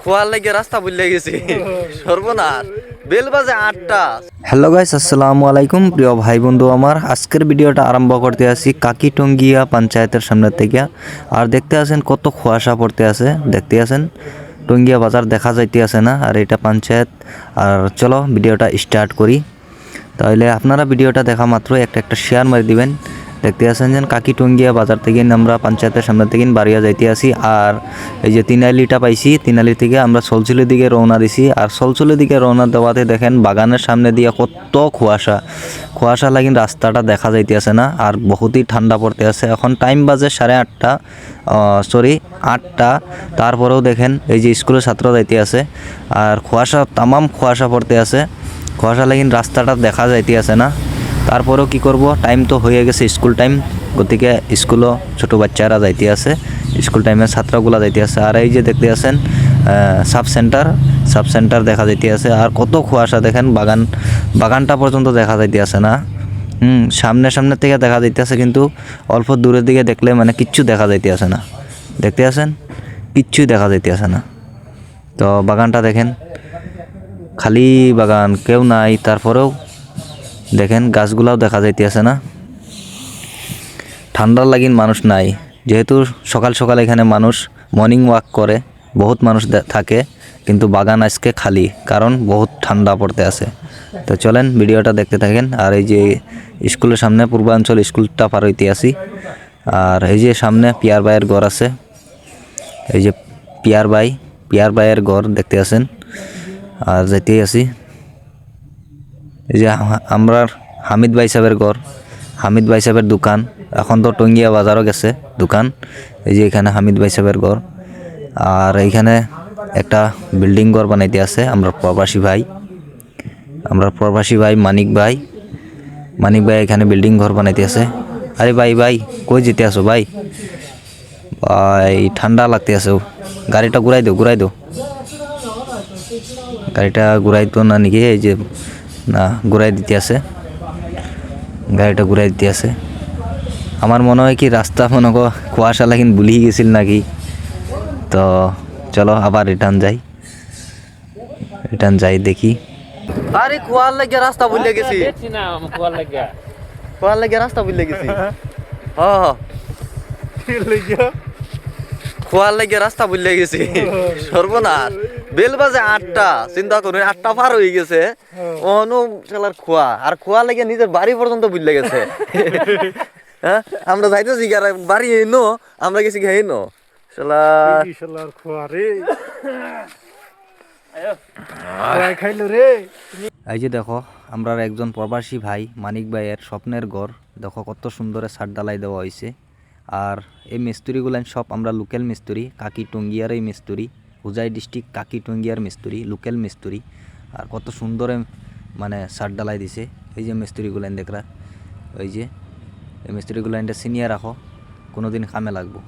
খোয়ার লাগে রাস্তা ভুলে গেছি সর্বনাশ বেল বাজে 8টা। হ্যালো গাইস, আসসালামু আলাইকুম প্রিয় ভাই বন্ধু আমার। আজকের ভিডিওটা আরম্ভ করতে আসি কাকিটঙ্গিয়া পঞ্চায়েতের সামনে থেকে। আর দেখতে আছেন কত কুয়াশা পড়তে আছে, দেখতে আছেন টঙ্গিয়া বাজার দেখা যাইতে আছে না, আর এটা পঞ্চায়েত। আর চলো ভিডিওটা স্টার্ট করি। তাহলে আপনারা ভিডিওটা দেখা মাত্র একটা শেয়ার মারি দিবেন। দেখতে আছেন যে কাকিটঙ্গিয়া বাজার থেকে আমরা পঞ্চায়েতের সামনে থেকে বাড়িয়া যাইতে আসি। আর এই যে তিনালিটা পাইছি, তিনালি থেকে আমরা সলচুলির দিকে রওনা দিছি। আর সলচুলির দিকে রওনা দেওয়াতে দেখেন বাগানের সামনে দিয়ে কত কুয়াশা লাগিন রাস্তাটা দেখা যাইতে আছে না। আর বহুতই ঠান্ডা পড়তে আছে। এখন টাইম বাজে 8টা। তারপরেও দেখেন এই যে স্কুলের ছাত্র যাইতে আছে আর কুয়াশা পড়তে আছে। কুয়াশা লাগিন রাস্তাটা দেখা যাইতে আছে না। তারপরেও কি করব, টাইম তো হয়ে গেছে স্কুল টাইম, গতিকে স্কুলও ছোটো বাচ্চারা যাইতে আছে, স্কুল টাইমের ছাত্রগুলা যাইতে আছে। আর এই যে দেখতে আছেন সাব সেন্টার দেখা যাইতে আছে। আর কত কুয়াশা দেখেন, বাগানটা পর্যন্ত দেখা যাইতে আছে না। সামনে থেকে দেখা যাইতে আছে, কিন্তু অল্প দূরের দিকে দেখলে মানে কিচ্ছু দেখা যাইতে আছে না। দেখতে আছেন কিচ্ছুই দেখা যাইতে আছে না। তো বাগানটা দেখেন, খালি বাগান, কেউ নাই। তারপরেও দেখেন গাছগুলাও দেখা যাইতে আছে না। ঠান্ডার লাগিন মানুষ নাই, যেহেতু সকাল সকাল এখানে মানুষ মর্নিং ওয়াক করে, বহুত মানুষ থাকে, কিন্তু বাগান আজকে খালি, কারণ বহুত ঠান্ডা পড়তে আছে। তো চলেন ভিডিওটা দেখতে থাকেন। আর এই যে স্কুলের সামনে পূর্বাঞ্চল স্কুলটা পার হইতে আসি। আর এই যে সামনে পিয়ার ভাইয়ের ঘর আছে, এই যে পিয়ার ভাইয়ের ঘর দেখতে আছেন। আর যেতেই আসি, এই যে আমরা হামিদ ভাই সাহেবের ঘর, হামিদ ভাই সাহেবের দোকান। এখন তো টঙ্গিয়া বাজারও গেছে দোকান। এই যে এখানে হামিদ ভাই সাহেবের ঘর। আর এইখানে একটা বিল্ডিং ঘর বানাইতে আছে আমরা প্রবাসী ভাই মানিক ভাই এখানে বিল্ডিং ঘর বানাইতে আছে। আরে ভাই কই যেতে আসো ভাই? ঠান্ডা লাগতে আছে, গাড়িটা ঘুরাই দো গাড়িটা ঘুরাই তো না নাকি? এই যে না, ঘুরাই দিতে আছে, গাড়িটা ঘুরাই দিতে আছে। আমার মনে হয় কি রাস্তা মনে করো কুয়াশা লাগিন ভুলিয়ে গেছিল নাকি। তো চলো আবার রিটার্ন যাই দেখি। আরে খোয়ার লাগে রাস্তা ভুলে গেছি, খোয়ার লাগে রাস্তা ভুলে গেছি। খোয়ার লাগে রাস্তা ভুলে গেছি সর্বনাশ। বেল বাজে 8টা, চিন্তা করুন 8টা পার হয়ে গেছে। অনু শালার খোয়া লাগে নিজের বাড়ি পর্যন্ত ভুলে গেছে। হ্যাঁ, আমরা যাইতেছি বাড়ি এনো, আমরা গেছি গে এনো শালার খোয়া রে। এই যে দেখো আমরা একজন প্রবাসী ভাই মানিক ভাইয়ের স্বপ্নের ঘর, দেখো কত সুন্দর ছাদ ঢালাই দেওয়া হয়েছে। আর এই মিস্ত্রিগুলান সব আমরা লোকাল মিস্ত্রি, কাকিটঙ্গিয়ার এই মিস্ত্রি, হুজাই ডিস্ট্রিক্ট কাকিটঙ্গিয়ার মিস্ত্রি, লোকাল মিস্ত্রি। আর কত সুন্দর মানে ছাদ ঢালাই দিছে। এই যে মিস্ত্রিগুলান দেখরা, ওই যে এই মিস্ত্রিগুলানটা সিনিয়র রাখো, কোনোদিন কামে লাগবো।